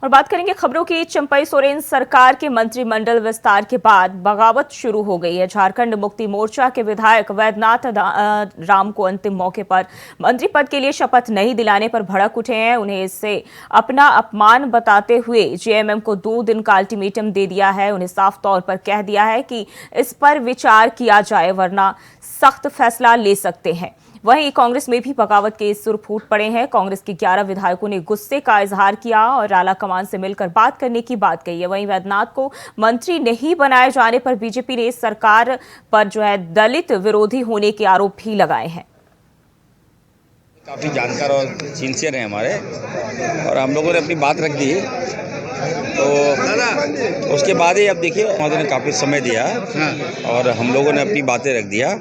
और बात करेंगे खबरों की। चंपई सोरेन सरकार के मंत्रिमंडल विस्तार के बाद बगावत शुरू हो गई है। झारखंड मुक्ति मोर्चा के विधायक वैद्यनाथ राम को अंतिम मौके पर मंत्री पद के लिए शपथ नहीं दिलाने पर भड़क उठे हैं। उन्हें इससे अपना अपमान बताते हुए जेएमएम को 2 दिन का अल्टीमेटम दे दिया है। उन्हें साफ तौर पर कह दिया है कि इस पर विचार किया जाए वरना सख्त फैसला ले सकते हैं। वहीं कांग्रेस में भी बगावत के सुर फूट पड़े हैं। कांग्रेस के 11 विधायकों ने गुस्से का इजहार किया और आला कमान से मिलकर बात करने की बात कही है। वहीं वैद्यनाथ को मंत्री नहीं बनाए जाने पर बीजेपी ने सरकार पर दलित विरोधी होने के आरोप भी लगाए हैं। काफ़ी जानकार और सिंसियर हैं हमारे, और हम लोगों ने अपनी बात रख दी। तो उसके बाद ही अब देखिए उन्होंने काफ़ी समय दिया और हम लोगों ने अपनी बातें रख दिया।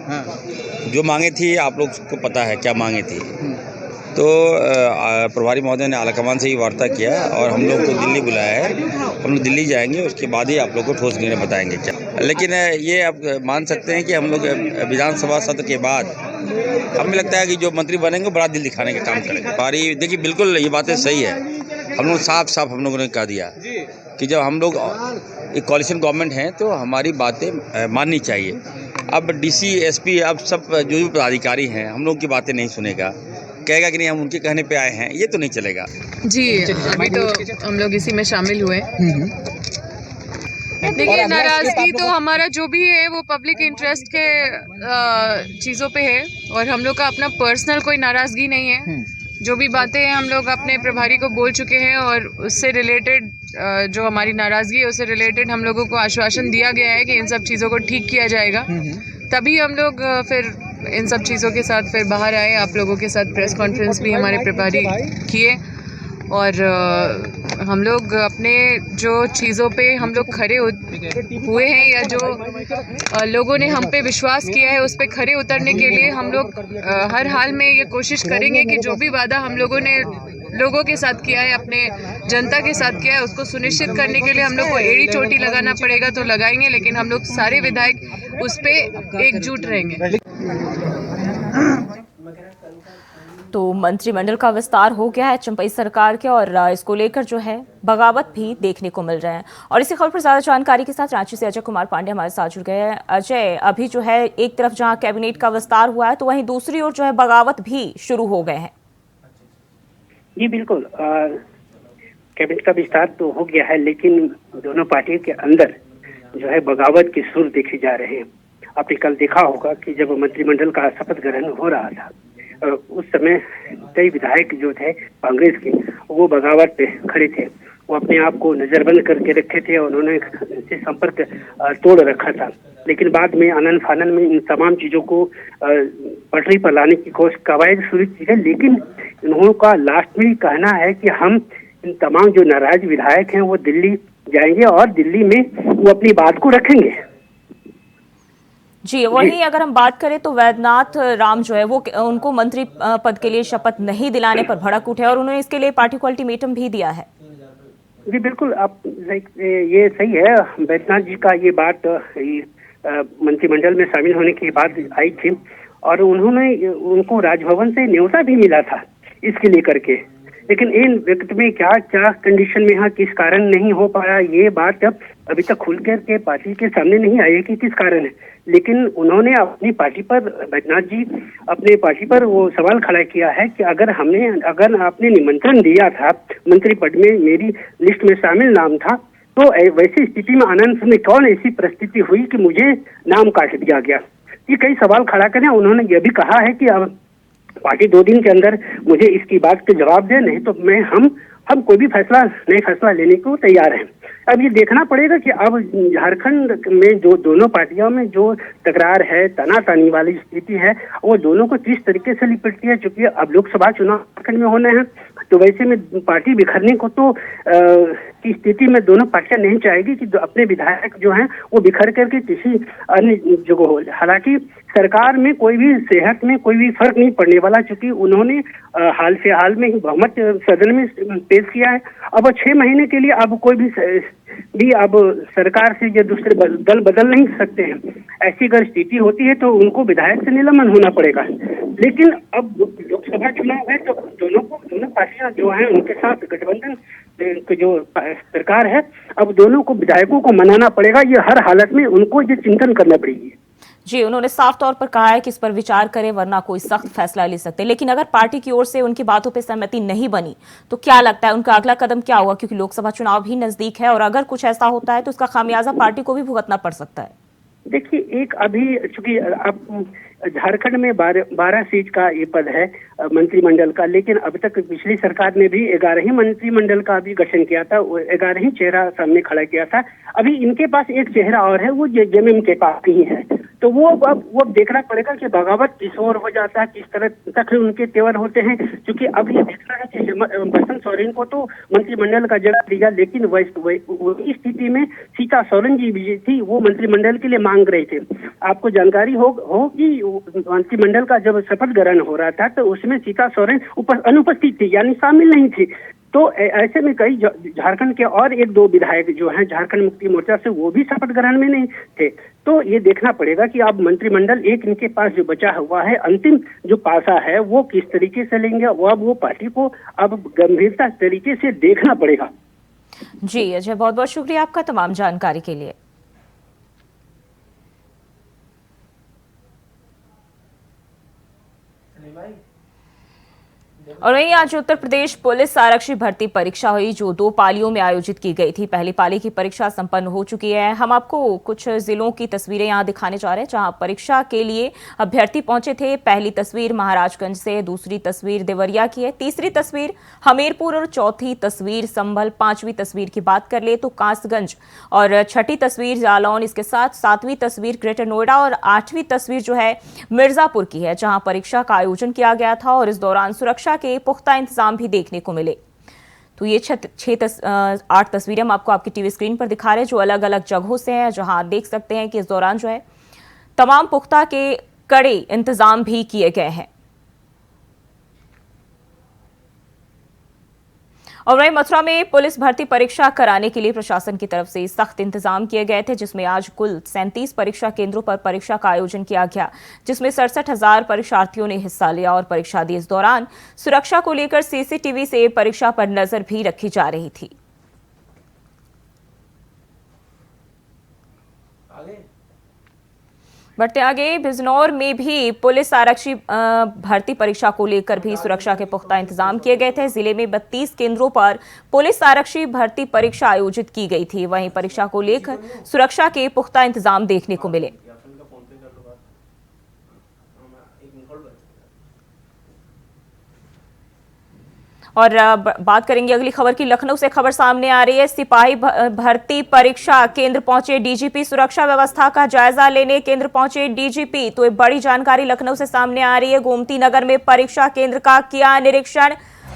जो मांगे थी आप लोग को पता है क्या मांगे थी। तो प्रभारी महोदय ने आलाकमान से ही वार्ता किया और हम लोग को दिल्ली बुलाया है। हम लोग दिल्ली जाएंगे, उसके बाद ही आप लोग को ठोस निर्णय बताएंगे क्या। लेकिन ये आप मान सकते हैं कि हम लोग विधानसभा सत्र के बाद हमें लगता है कि जो मंत्री बनेंगे बड़ा दिल दिखाने का काम करेंगे। पारी देखिए बिल्कुल ये बातें सही है। हम लोग साफ हम लोगों ने कह दिया कि जब हम लोग एक कोaliशन गवर्नमेंट हैं तो हमारी बातें माननी चाहिए। अब डीसी एसपी अब सब जो भी पदाधिकारी हैं हम लोग की बातें नहीं सुनेगा, कहेगा कि नहीं हम उनके कहने पे आए हैं, ये तो नहीं चलेगा। जी अभी तो हम लोग इसी में शामिल हुए। देखिए नाराजगी तो हमारा जो भी है वो पब्लिक इंटरेस्ट के चीज़ों पे है और हम लोग का अपना पर्सनल कोई नाराजगी नहीं है। जो भी बातें हैं हम लोग अपने प्रभारी को बोल चुके हैं और उससे रिलेटेड जो हमारी नाराजगी है उससे रिलेटेड हम लोगों को आश्वासन दिया गया है कि इन सब चीज़ों को ठीक किया जाएगा। तभी हम लोग फिर इन सब चीज़ों के साथ फिर बाहर आए। आप लोगों के साथ प्रेस कॉन्फ्रेंस भी हमारे प्रभारी किए और हम लोग अपने जो चीज़ों पे हम लोग खड़े हुए हैं या जो लोगों ने हम पे विश्वास किया है उस पे खड़े उतरने के लिए हम लोग हर हाल में ये कोशिश करेंगे कि जो भी वादा हम लोगों ने लोगों के साथ किया है, अपने जनता के साथ किया है, उसको सुनिश्चित करने के लिए हम लोग को एड़ी चोटी लगाना पड़ेगा तो लगाएंगे। लेकिन हम लोग सारे विधायक उस पे एकजुट रहेंगे। तो मंत्रिमंडल का विस्तार हो गया है चंपई सरकार के और इसको लेकर बगावत भी देखने को मिल रहे हैं। और इसी खबर पर ज्यादा जानकारी के साथ रांची से अजय कुमार पांडे हमारे साथ जुड़ गए हैं। अजय, अभी एक तरफ जहां कैबिनेट का विस्तार हुआ है तो वहीं दूसरी ओर बगावत भी शुरू हो गए हैं। जी बिल्कुल, कैबिनेट का विस्तार तो हो गया है लेकिन दोनों पार्टियों के अंदर बगावत के सुर देखे जा रहे हैं। आपने कल देखा होगा कि जब मंत्रिमंडल का शपथ ग्रहण हो रहा था उस समय कई विधायक जो थे कांग्रेस के वो बगावत पे खड़े थे। वो अपने आप को नजरबंद करके रखे थे और उन्होंने से संपर्क तोड़ रखा था। लेकिन बाद में आनन फानन में इन तमाम चीजों को पटरी पर लाने की कोशिश कवायद शुरू की है। लेकिन इन्हों का लास्ट में कहना है कि हम इन तमाम जो नाराज विधायक हैं वो दिल्ली जाएंगे और दिल्ली में वो अपनी बात को रखेंगे। जी वहीं अगर हम बात करें तो वैद्यनाथ राम वो उनको मंत्री पद के लिए शपथ नहीं दिलाने पर भड़क उठे और उन्होंने इसके लिए पार्टी को अल्टीमेटम भी दिया है। जी बिल्कुल, आप ये सही है। वैद्यनाथ जी का ये बात मंत्रिमंडल में शामिल होने के बाद आई थी और उनको राजभवन से न्योता भी मिला था इसके लेकर के। लेकिन इन वक्त में क्या क्या कंडीशन में यहाँ किस कारण नहीं हो पाया ये बात अभी तक खुल कर के पार्टी के सामने नहीं आई कि किस कारण है। लेकिन उन्होंने अपनी पार्टी पर वैद्यनाथ जी अपने पार्टी पर वो सवाल खड़ा किया है कि अगर आपने निमंत्रण दिया था मंत्री पद में, मेरी लिस्ट में शामिल नाम था, तो वैसी स्थिति में आनंद में कौन ऐसी परिस्थिति हुई कि मुझे नाम काट दिया गया। ये कई सवाल खड़ा करें। उन्होंने ये भी कहा है कि अब पार्टी 2 दिन के अंदर मुझे इसकी बात के जवाब दे, नहीं तो हम कोई भी नई फैसला लेने को तैयार हैं। अब ये देखना पड़ेगा कि अब झारखंड में जो दोनों पार्टियों में जो तकरार है, तनातनी वाली स्थिति है, वो दोनों को किस तरीके से लिपटती है। चूंकि अब लोकसभा चुनाव झारखंड में होने हैं तो वैसे में पार्टी बिखरने को तो की स्थिति में दोनों पार्टियां नहीं चाहेगी कि अपने विधायक जो हैं वो बिखर करके किसी अन्य जगह हो। हालांकि सरकार में कोई भी सेहत में कोई भी फर्क नहीं पड़ने वाला, चूंकि उन्होंने हाल में ही बहुमत सदन में पेश किया है। अब 6 महीने के लिए अब कोई भी अब सरकार से ये दूसरे दल बदल नहीं सकते हैं। ऐसी अगर स्थिति होती है तो उनको विधायक से निलंबन होना पड़ेगा। लेकिन अब लोकसभा चुनाव है तो दोनों पार्टियां जो हैं उनके साथ गठबंधन जो सरकार है, अब दोनों को विधायकों को मनाना पड़ेगा। ये हर हालत में उनको ये चिंतन करना पड़ेगी। जी, उन्होंने साफ तौर पर कहा है कि इस पर विचार करें वरना कोई सख्त फैसला ले सकते हैं। लेकिन अगर पार्टी की ओर से उनकी बातों पर सहमति नहीं बनी तो क्या लगता है उनका अगला कदम क्या होगा? क्योंकि लोकसभा चुनाव भी नजदीक है और अगर कुछ ऐसा होता है तो उसका खामियाजा पार्टी को भी भुगतना पड़ सकता है। देखिए, एक अभी चूंकि अब झारखंड में 12 सीट का ये पद है मंत्रिमंडल का, लेकिन अब तक पिछली सरकार ने भी 11 ही मंत्रिमंडल का भी गठन किया था, 11 ही चेहरा सामने खड़ा किया था। अभी इनके पास एक चेहरा और है, वो जेएमएम के पास ही है। तो वो अब देखना पड़ेगा कि बगावत किस ओर हो जाता है, किस तरह तक उनके तेवर होते हैं। क्योंकि अब ये देखना है कि बसंत सोरेन को तो मंत्रिमंडल का जगह दिया, लेकिन वही स्थिति में सीता सोरेन जी भी थी, वो मंत्रिमंडल के लिए मांग रहे थे। आपको जानकारी हो कि मंत्रिमंडल का जब शपथ ग्रहण हो रहा था तो उसमें सीता सोरेन अनुपस्थित थी, यानी शामिल नहीं थी। तो ऐसे में कई झारखंड के और 1-2 विधायक जो हैं झारखंड मुक्ति मोर्चा से, वो भी शपथ ग्रहण में नहीं थे। तो ये देखना पड़ेगा कि अब मंत्रिमंडल एक इनके पास जो बचा हुआ है, अंतिम जो पासा है, वो किस तरीके से लेंगे। वो पार्टी को अब गंभीरता तरीके से देखना पड़ेगा। जी अजय, बहुत बहुत शुक्रिया आपका तमाम जानकारी के लिए। और वहीं आज उत्तर प्रदेश पुलिस आरक्षी भर्ती परीक्षा हुई जो 2 पालियों में आयोजित की गई थी। पहली पाली की परीक्षा संपन्न हो चुकी है। हम आपको कुछ जिलों की तस्वीरें यहां दिखाने जा रहे हैं जहां परीक्षा के लिए अभ्यर्थी पहुंचे थे। पहली तस्वीर महाराजगंज से, दूसरी तस्वीर देवरिया की है, तीसरी तस्वीर हमीरपुर और चौथी तस्वीर संभल। 5वीं तस्वीर की बात कर ले तो कासगंज और 6ठी तस्वीर जालौन, इसके साथ 7वीं तस्वीर ग्रेटर नोएडा और 8वीं तस्वीर जो है मिर्जापुर की है जहां परीक्षा का आयोजन किया गया था और इस दौरान सुरक्षा के पुख्ता इंतजाम भी देखने को मिले। तो ये 8 तस्वीरें हम आपको आपकी टीवी स्क्रीन पर दिखा रहे हैं जो अलग अलग जगहों से हैं, जहां आप देख सकते हैं कि इस दौरान जो है तमाम पुख्ता के कड़े इंतजाम भी किए गए हैं। और वहीं मथुरा में पुलिस भर्ती परीक्षा कराने के लिए प्रशासन की तरफ से सख्त इंतजाम किए गए थे, जिसमें आज कुल 37 परीक्षा केंद्रों पर परीक्षा का आयोजन किया गया, जिसमें 67,000 परीक्षार्थियों ने हिस्सा लिया और परीक्षा दी। इस दौरान सुरक्षा को लेकर सीसीटीवी से परीक्षा पर नजर भी रखी जा रही थी। बढ़ते आगे, बिजनौर में भी पुलिस आरक्षी भर्ती परीक्षा को लेकर भी सुरक्षा के पुख्ता इंतजाम किए गए थे। जिले में 32 केंद्रों पर पुलिस आरक्षी भर्ती परीक्षा आयोजित की गई थी। वहीं परीक्षा को लेकर सुरक्षा के पुख्ता इंतजाम देखने को मिले। और बात करेंगे अगली खबर की। लखनऊ से खबर सामने आ रही है। सिपाही भर्ती परीक्षा केंद्र पहुंचे डीजीपी। सुरक्षा व्यवस्था का जायजा लेने केंद्र पहुंचे डीजीपी। तो एक बड़ी जानकारी लखनऊ से सामने आ रही है। गोमती नगर में परीक्षा केंद्र का किया निरीक्षण।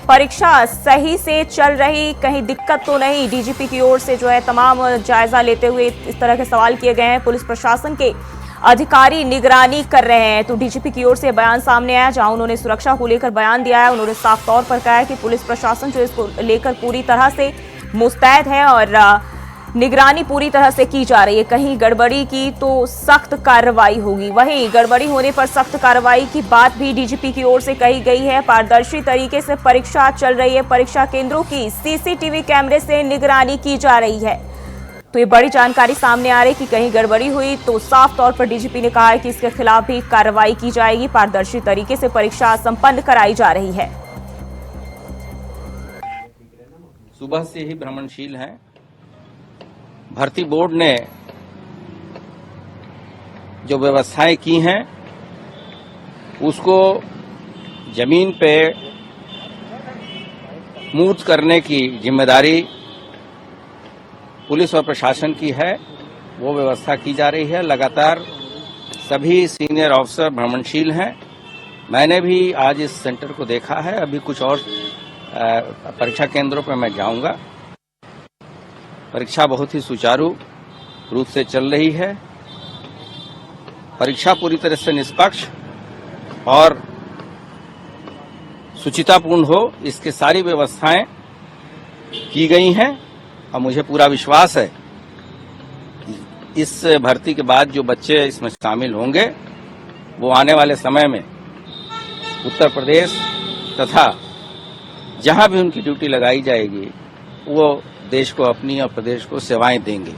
परीक्षा सही से चल रही, कहीं दिक्कत तो नहीं। डीजीपी की ओर से जो है तमाम जायजा लेते हुए इस तरह के सवाल किए गए हैं। पुलिस प्रशासन के अधिकारी निगरानी कर रहे हैं। तो डीजीपी की ओर से बयान सामने आया जहां उन्होंने सुरक्षा को लेकर बयान दिया है। उन्होंने साफ तौर पर कहा है कि पुलिस प्रशासन जो इसको लेकर पूरी तरह से मुस्तैद है और निगरानी पूरी तरह से की जा रही है। कहीं गड़बड़ी की तो सख्त कार्रवाई होगी। वहीं गड़बड़ी होने पर सख्त कार्रवाई की बात भी डीजीपी की ओर से कही गई है। पारदर्शी तरीके से परीक्षा चल रही है। परीक्षा केंद्रों की सीसीटीवी कैमरे से निगरानी की जा रही है। तो ये बड़ी जानकारी सामने आ रही है कि कहीं गड़बड़ी हुई तो साफ तौर पर डीजीपी ने कहा है कि इसके खिलाफ भी कार्रवाई की जाएगी। पारदर्शी तरीके से परीक्षा संपन्न कराई जा रही है। सुबह से ही भ्रमणशील हैं। भर्ती बोर्ड ने जो व्यवस्थाएं की हैं उसको जमीन पे मूर्त करने की जिम्मेदारी पुलिस और प्रशासन की है। वो व्यवस्था की जा रही है। लगातार सभी सीनियर ऑफिसर भ्रमणशील हैं। मैंने भी आज इस सेंटर को देखा है। अभी कुछ और परीक्षा केंद्रों पर मैं जाऊंगा। परीक्षा बहुत ही सुचारू रूप से चल रही है। परीक्षा पूरी तरह से निष्पक्ष और शुचितापूर्ण हो, इसकी सारी व्यवस्थाएं की गई हैं और मुझे पूरा विश्वास है कि इस भर्ती के बाद जो बच्चे इसमें शामिल होंगे वो आने वाले समय में उत्तर प्रदेश तथा जहां भी उनकी ड्यूटी लगाई जाएगी वो देश को अपनी और प्रदेश को सेवाएं देंगे।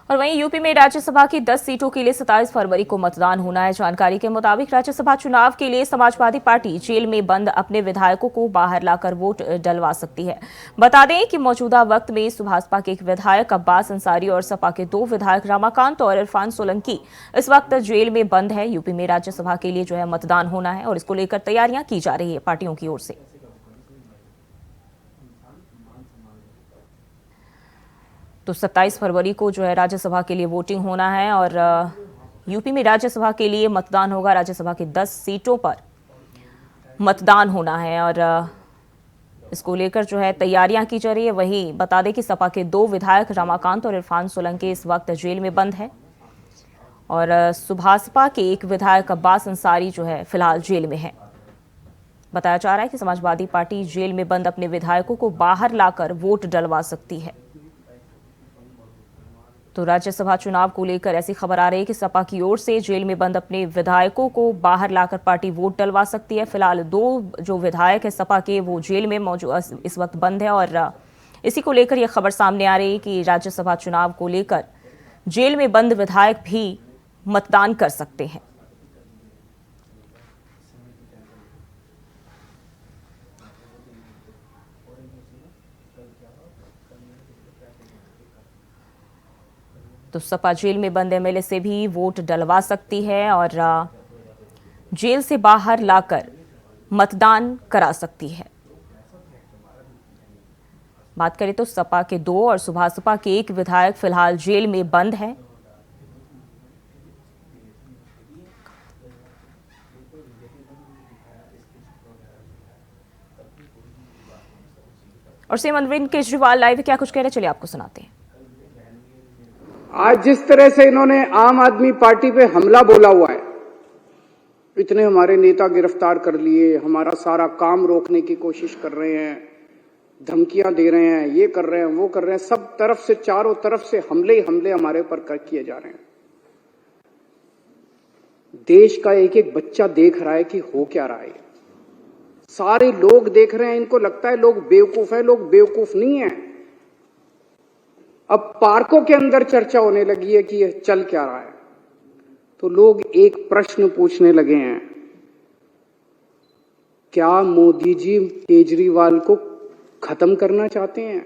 और वहीं यूपी में राज्यसभा की 10 सीटों के लिए 27 फरवरी को मतदान होना है। जानकारी के मुताबिक राज्यसभा चुनाव के लिए समाजवादी पार्टी जेल में बंद अपने विधायकों को बाहर लाकर वोट डलवा सकती है। बता दें कि मौजूदा वक्त में सुभाषपा के एक विधायक अब्बास अंसारी और सपा के 2 विधायक रमाकांत और इरफान सोलंकी इस वक्त जेल में बंद है। यूपी में राज्यसभा के लिए जो है मतदान होना है और इसको लेकर तैयारियां की जा रही है पार्टियों की ओर से। तो 27 फरवरी को जो है राज्यसभा के लिए वोटिंग होना है और यूपी में राज्यसभा के लिए मतदान होगा। राज्यसभा की 10 सीटों पर मतदान होना है और इसको लेकर जो है तैयारियां की जा रही है। वहीं बता दें कि सपा के 2 विधायक रमाकांत और इरफान सोलंकी इस वक्त जेल में बंद है और सुभाषपा के एक विधायक अब्बास अंसारी जो है फिलहाल जेल में है। बताया जा रहा है कि समाजवादी पार्टी जेल में बंद अपने विधायकों को बाहर लाकर वोट डलवा सकती है। तो राज्यसभा चुनाव को लेकर ऐसी खबर आ रही है कि सपा की ओर से जेल में बंद अपने विधायकों को बाहर लाकर पार्टी वोट डलवा सकती है। फिलहाल 2 जो विधायक है सपा के वो जेल में मौजूद इस वक्त बंद है और इसी को लेकर यह खबर सामने आ रही है कि राज्यसभा चुनाव को लेकर जेल में बंद विधायक भी मतदान कर सकते हैं। तो सपा जेल में बंद एमएलए से भी वोट डलवा सकती है और जेल से बाहर लाकर मतदान करा सकती है। बात करें तो सपा के 2 और सुभाषपा के 1 विधायक फिलहाल जेल में बंद है। और सीएम अरविंद केजरीवाल लाइव क्या कुछ कह रहे, चलिए आपको सुनाते हैं। आज जिस तरह से इन्होंने आम आदमी पार्टी पे हमला बोला हुआ है, इतने हमारे नेता गिरफ्तार कर लिए, हमारा सारा काम रोकने की कोशिश कर रहे हैं, धमकियां दे रहे हैं, ये कर रहे हैं, वो कर रहे हैं, सब तरफ से चारों तरफ से हमले ही हमले हमारे ऊपर किए जा रहे हैं। देश का एक एक बच्चा देख रहा है कि हो क्या रहा है। सारे लोग देख रहे हैं, इनको लगता है लोग बेवकूफ है, लोग बेवकूफ नहीं है। अब पार्कों के अंदर चर्चा होने लगी है कि यह चल क्या रहा है, तो लोग एक प्रश्न पूछने लगे हैं, क्या मोदी जी केजरीवाल को खत्म करना चाहते हैं?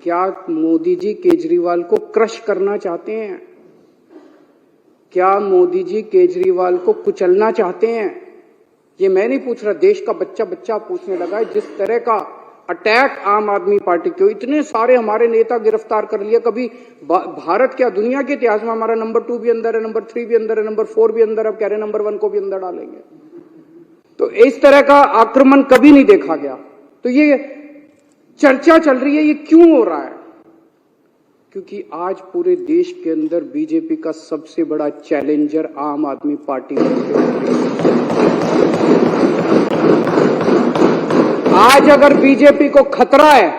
क्या मोदी जी केजरीवाल को क्रश करना चाहते हैं? क्या मोदी जी केजरीवाल को कुचलना चाहते हैं? ये मैं नहीं पूछ रहा, देश का बच्चा बच्चा पूछने लगा है। जिस तरह का अटैक आम आदमी पार्टी के, इतने सारे हमारे नेता गिरफ्तार कर लिए, कभी भारत क्या दुनिया के इतिहास में हमारा नंबर 2 भी अंदर है, नंबर 3 भी अंदर है, नंबर 4 भी अंदर, अब कह रहे नंबर 1 को भी अंदर डालेंगे। तो इस तरह का आक्रमण कभी नहीं देखा गया। तो ये चर्चा चल रही है, ये क्यों हो रहा है? क्योंकि आज पूरे देश के अंदर बीजेपी का सबसे बड़ा चैलेंजर आम आदमी पार्टी है। आज अगर बीजेपी को खतरा है,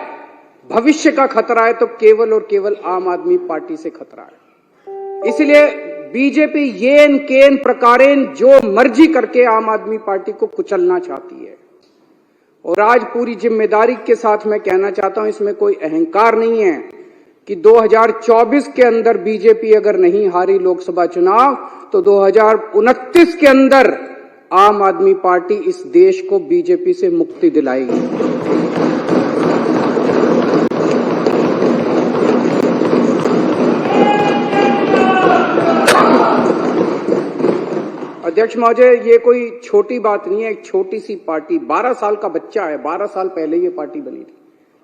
भविष्य का खतरा है, तो केवल और केवल आम आदमी पार्टी से खतरा है। इसलिए बीजेपी येन केन प्रकारेण जो मर्जी करके आम आदमी पार्टी को कुचलना चाहती है। और आज पूरी जिम्मेदारी के साथ मैं कहना चाहता हूं, इसमें कोई अहंकार नहीं है कि 2024 के अंदर बीजेपी अगर नहीं हारी लोकसभा चुनाव, तो 2029 के अंदर आम आदमी पार्टी इस देश को बीजेपी से मुक्ति दिलाएगी। अध्यक्ष महोदय, ये कोई छोटी बात नहीं है। एक छोटी सी पार्टी, 12 साल का बच्चा है, 12 साल पहले ये पार्टी बनी थी।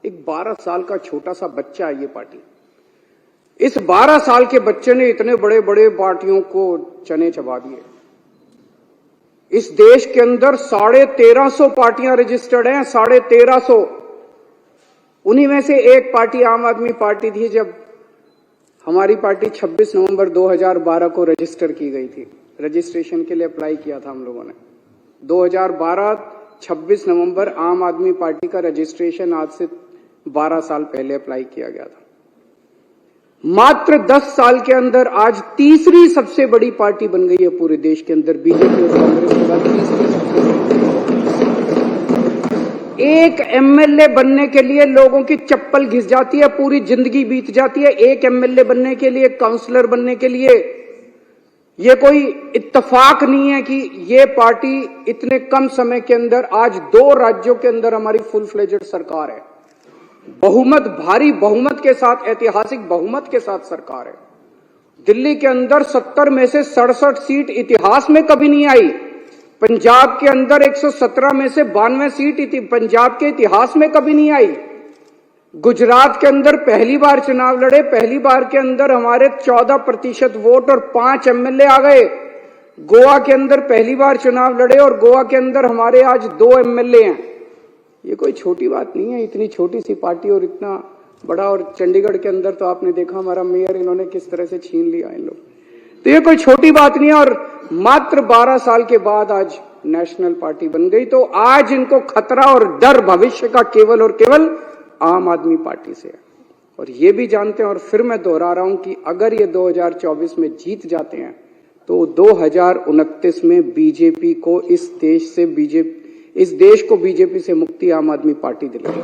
एक 12 साल का छोटा सा बच्चा है ये पार्टी। इस 12 साल के बच्चे ने इतने बड़े बड़े पार्टियों को चने चबा दिए। इस देश के अंदर 1350 पार्टियां रजिस्टर्ड हैं, 1350। उन्हीं में से एक पार्टी आम आदमी पार्टी थी। जब हमारी पार्टी 26 नवंबर 2012 को रजिस्टर की गई थी, रजिस्ट्रेशन के लिए अप्लाई किया था हम लोगों ने। 2012 26 नवंबर आम आदमी पार्टी का रजिस्ट्रेशन आज से 12 साल पहले अप्लाई किया गया था। मात्र 10 साल के अंदर आज तीसरी सबसे बड़ी पार्टी बन गई है पूरे देश के अंदर। बीजेपी और कांग्रेस के बाद तीसरी सबसे बड़ी। एक एमएलए बनने के लिए लोगों की चप्पल घिस जाती है, पूरी जिंदगी बीत जाती है एक एमएलए बनने के लिए, काउंसलर बनने के लिए। ये कोई इत्तेफाक नहीं है कि ये पार्टी इतने कम समय के अंदर आज 2 राज्यों के अंदर हमारी फुल फ्लेजेड सरकार है, बहुमत, भारी बहुमत के साथ, ऐतिहासिक बहुमत के साथ सरकार है। दिल्ली के अंदर 70 में से 67 सीट इतिहास में कभी नहीं आई। पंजाब के अंदर 117 में से 92 सीट पंजाब के इतिहास में कभी नहीं आई। गुजरात के अंदर पहली बार चुनाव लड़े, पहली बार के अंदर हमारे 14% वोट और 5 एमएलए आ गए। गोवा के अंदर पहली बार चुनाव लड़े और गोवा के अंदर हमारे आज 2 एमएलए हैं। ये कोई छोटी बात नहीं है, इतनी छोटी सी पार्टी और इतना बड़ा। और चंडीगढ़ के अंदर तो आपने देखा हमारा मेयर इन्होंने किस तरह से छीन लिया इन लोग। तो ये कोई छोटी बात नहीं है। और मात्र 12 साल के बाद आज नेशनल पार्टी बन गई। तो आज इनको खतरा और डर भविष्य का केवल और केवल आम आदमी पार्टी से है। और ये भी जानते हैं, और फिर मैं दोहरा रहा हूं कि अगर ये 2024 में जीत जाते हैं तो 2029 में बीजेपी को इस देश को बीजेपी से मुक्ति आम आदमी पार्टी दिलाएगी।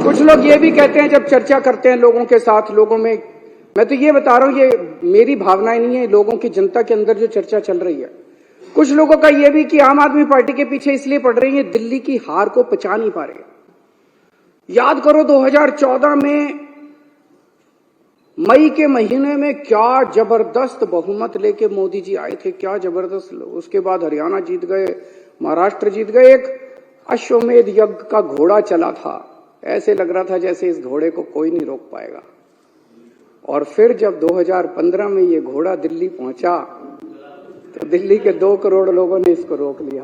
कुछ लोग ये भी कहते हैं जब चर्चा करते हैं लोगों के साथ, लोगों में, मैं तो ये बता रहा हूं, ये मेरी भावनाएं नहीं है, लोगों की, जनता के अंदर जो चर्चा चल रही है, कुछ लोगों का ये भी कि आम आदमी पार्टी के पीछे इसलिए पड़ रही है, दिल्ली की हार को पचा नहीं पा रहे। याद करो 2014 में मई के महीने में क्या जबरदस्त बहुमत लेके मोदी जी आए थे, क्या जबरदस्त। उसके बाद हरियाणा जीत गए, महाराष्ट्र जीत गए। एक अश्वमेध यज्ञ का घोड़ा चला था, ऐसे लग रहा था जैसे इस घोड़े को कोई नहीं रोक पाएगा। और फिर जब 2015 में ये घोड़ा दिल्ली पहुंचा तो दिल्ली के 2 करोड़ लोगों ने इसको रोक लिया।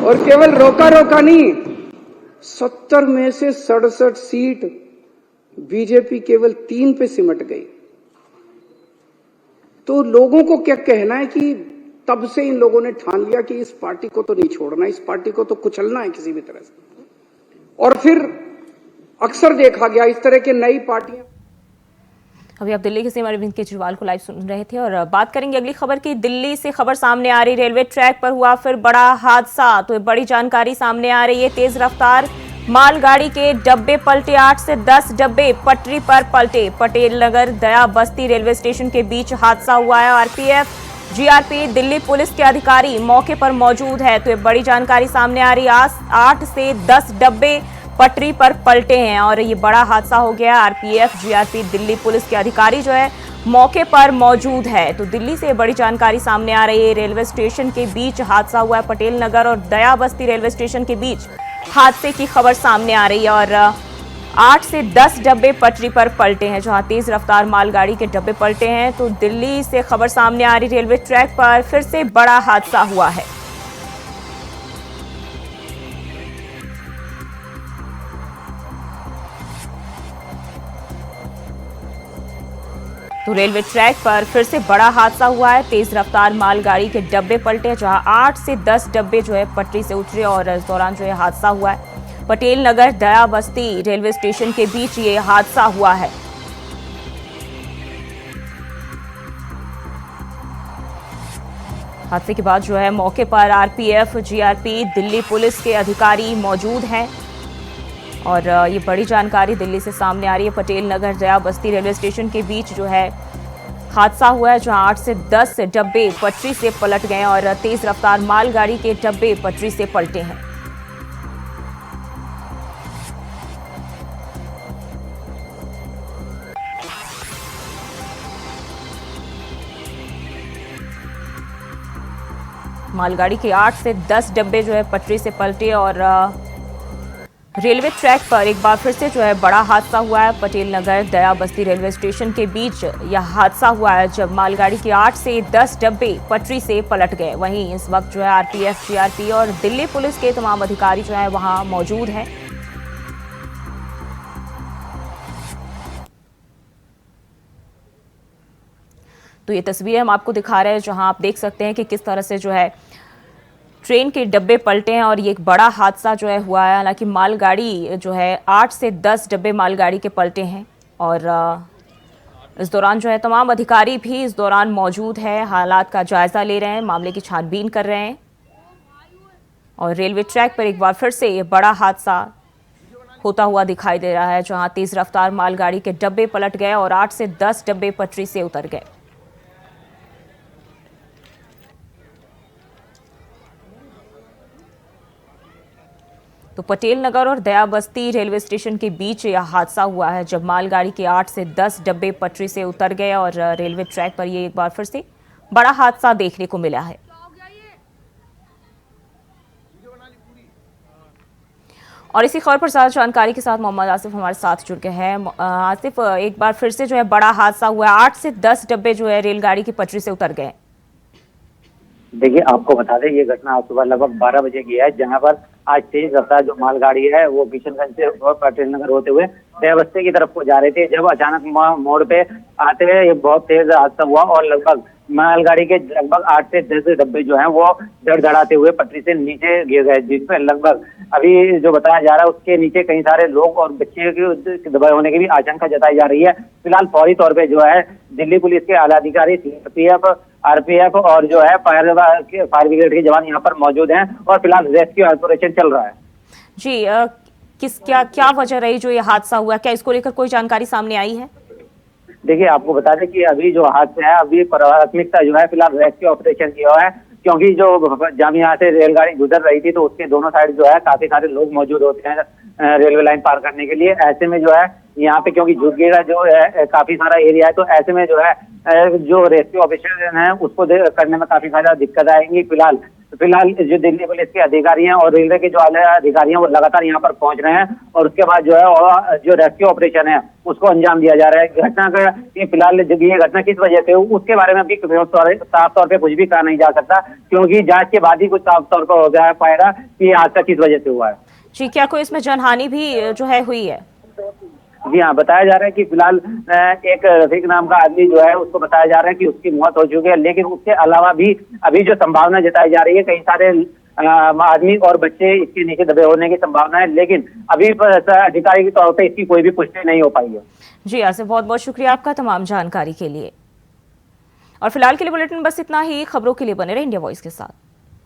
और केवल रोका नहीं, 70 में से 67 सीट बीजेपी केवल 3 पे सिमट गई। तो लोगों को क्या कहना है कि तब से इन लोगों ने ठान लिया कि इस पार्टी को तो नहीं छोड़ना, इस पार्टी को तो कुचलना है किसी भी तरह से। और फिर अक्सर देखा गया इस तरह की नई पार्टियां। अभी आप दिल्ली के सीएम अरविंद केजरीवाल को लाइव सुन रहे थे और बात करेंगे अगली खबर की। दिल्ली से खबर सामने आ रही, रेलवे ट्रैक पर हुआ फिर बड़ा हादसा। तो बड़ी जानकारी सामने आ रही है। तेज रफ्तार मालगाड़ी के डब्बे पलटे, 8 से 10 डब्बे पटरी पर पलटे। पटेल नगर दया बस्ती रेलवे स्टेशन के बीच हादसा हुआ है। आरपीएफ, जीआरपी, दिल्ली पुलिस के अधिकारी मौके पर मौजूद है। तो बड़ी जानकारी सामने आ रही है। 8 से 10 डब्बे पटरी पर पलटे हैं और ये बड़ा हादसा हो गया। आरपीएफ, जीआरपी, दिल्ली पुलिस के अधिकारी जो है मौके पर मौजूद है। तो दिल्ली से बड़ी जानकारी सामने आ रही है। रेलवे स्टेशन के बीच हादसा हुआ है। पटेल नगर और दया बस्ती रेलवे स्टेशन के बीच हादसे की खबर सामने आ रही है और 8 से 10 डब्बे पटरी पर पलटे हैं, जहां तेज रफ्तार मालगाड़ी के डब्बे पलटे हैं। तो दिल्ली से खबर सामने आ रही, रेलवे ट्रैक पर फिर से बड़ा हादसा हुआ है। तो रेलवे ट्रैक पर फिर से बड़ा हादसा हुआ है। तेज रफ्तार मालगाड़ी के डब्बे पलटे, जहां 8 से 10 डब्बे जो है पटरी से उतरे और इस दौरान जो है हादसा हुआ है। पटेल नगर दया बस्ती रेलवे स्टेशन के बीच ये हादसा हुआ है। हादसे के बाद जो है मौके पर आरपीएफ, जीआरपी, दिल्ली पुलिस के अधिकारी मौजूद हैं और ये बड़ी जानकारी दिल्ली से सामने आ रही है। पटेल नगर दया बस्ती रेलवे स्टेशन के बीच जो है हादसा हुआ है, जहां 8 से 10 डब्बे पटरी से पलट गए और तेज रफ्तार मालगाड़ी के डब्बे पटरी से पलटे हैं। मालगाड़ी के 8 से 10 डब्बे जो है पटरी से पलटे और रेलवे ट्रैक पर एक बार फिर से जो है बड़ा हादसा हुआ है। पटेल नगर दया बस्ती रेलवे स्टेशन के बीच यह हादसा हुआ है, जब मालगाड़ी के 8 से 10 डब्बे पटरी से पलट गए। वहीं इस वक्त जो है आरपीएफ, जीआरपी और दिल्ली पुलिस के तमाम अधिकारी जो है वहां मौजूद हैं। तो ये तस्वीरें हम आपको दिखा रहे हैं, जहां आप देख सकते हैं कि किस तरह से जो है ट्रेन के डब्बे पलटे हैं और ये एक बड़ा हादसा जो है हुआ है। हालांकि मालगाड़ी जो है 8 से 10 डब्बे मालगाड़ी के पलटे हैं और इस दौरान जो है तमाम अधिकारी भी इस दौरान मौजूद है, हालात का जायजा ले रहे हैं, मामले की छानबीन कर रहे हैं। और रेलवे ट्रैक पर एक बार फिर से ये बड़ा हादसा होता हुआ दिखाई दे रहा है, जहां तेज रफ्तार मालगाड़ी के डब्बे पलट गए और 8 से 10 डब्बे पटरी से उतर गए। तो पटेल नगर और दया बस्ती रेलवे स्टेशन के बीच यह हादसा हुआ है, जब मालगाड़ी के 8 से 10 डब्बे पटरी से उतर गए और रेलवे ट्रैक पर ये एक बार फिर से बड़ा हादसा देखने को मिला है। और इसी खबर पर ज्यादा जानकारी के साथ मोहम्मद आसिफ हमारे साथ जुड़ गए हैं। आसिफ, एक बार फिर से जो है बड़ा हादसा हुआ है, 8 से 10 डब्बे जो है रेलगाड़ी की पटरी से उतर गए। देखिए, आपको बता दें ये घटना आज सुबह लगभग 12 बजे की है, जहां पर आज तेज रफ्तार जो मालगाड़ी है वो किशनगंज से पटेल नगर होते हुए दयाबस्ती की तरफ को जा रहे थे। जब अचानक मोड़ पे आते हुए ये बहुत तेज हादसा हुआ और लगभग मालगाड़ी के लगभग 8 से 10 डब्बे जो हैं वो धड़धड़ाते हुए पटरी से नीचे गिर गए, जिसमें लगभग अभी जो बताया जा रहा है उसके नीचे कई सारे लोग और बच्चे के दबाए होने की भी आशंका जताई जा रही है। फिलहाल फौरी तौर पे जो है दिल्ली पुलिस के आला अधिकारी, सीआरपीएफ, आरपीएफ और जो है फायर ब्रिगेड के जवान यहाँ पर मौजूद हैं और फिलहाल रेस्क्यू ऑपरेशन चल रहा है। जी, क्या वजह रही जो ये हादसा हुआ, क्या इसको लेकर कोई जानकारी सामने आई है? देखिए, आपको बता दें कि अभी जो हादसा है अभी प्राथमिकता जो है फिलहाल रेस्क्यू ऑपरेशन किया हुआ है, क्योंकि जो जब यहाँ से रेलगाड़ी गुजर रही थी तो उसके दोनों साइड जो है काफी सारे लोग मौजूद होते हैं रेलवे लाइन पार करने के लिए। ऐसे में जो है यहाँ पे क्योंकि झुग्गी का जो है काफी सारा एरिया है, तो ऐसे में जो है जो रेस्क्यू ऑपरेशन है उसको करने में काफी सारा दिक्कत आएंगी। फिलहाल जो दिल्ली पुलिस के अधिकारी हैं और रेलवे के जो आला अधिकारी हैं वो लगातार यहाँ पर पहुंच रहे हैं और उसके बाद जो है और जो रेस्क्यू ऑपरेशन है उसको अंजाम दिया जा रहा है। घटना का ये फिलहाल ये घटना किस वजह से हुई उसके बारे में अभी साफ तौर पे कुछ भी कहा नहीं जा सकता, क्योंकि जांच के बाद ही कुछ साफ तौर पर हो जा पाएगा कि ये हादसा किस वजह से हुआ है। जी, क्या कोई इसमें जनहानि भी जो है हुई है? जी हाँ, बताया जा रहा है कि फिलहाल एक रफीक नाम का आदमी जो है उसको बताया जा रहा है कि उसकी मौत हो चुकी है, लेकिन उसके अलावा भी अभी जो संभावना जताई जा रही है कई सारे आदमी और बच्चे इसके नीचे दबे होने की संभावना है, लेकिन अभी अधिकारी के तौर पर इसकी कोई भी पुष्टि नहीं हो पाई है। जी आसिफ, बहुत बहुत शुक्रिया आपका तमाम जानकारी के लिए। और फिलहाल के लिए बुलेटिन बस इतना ही। खबरों के लिए बने रहे इंडिया वॉइस के साथ।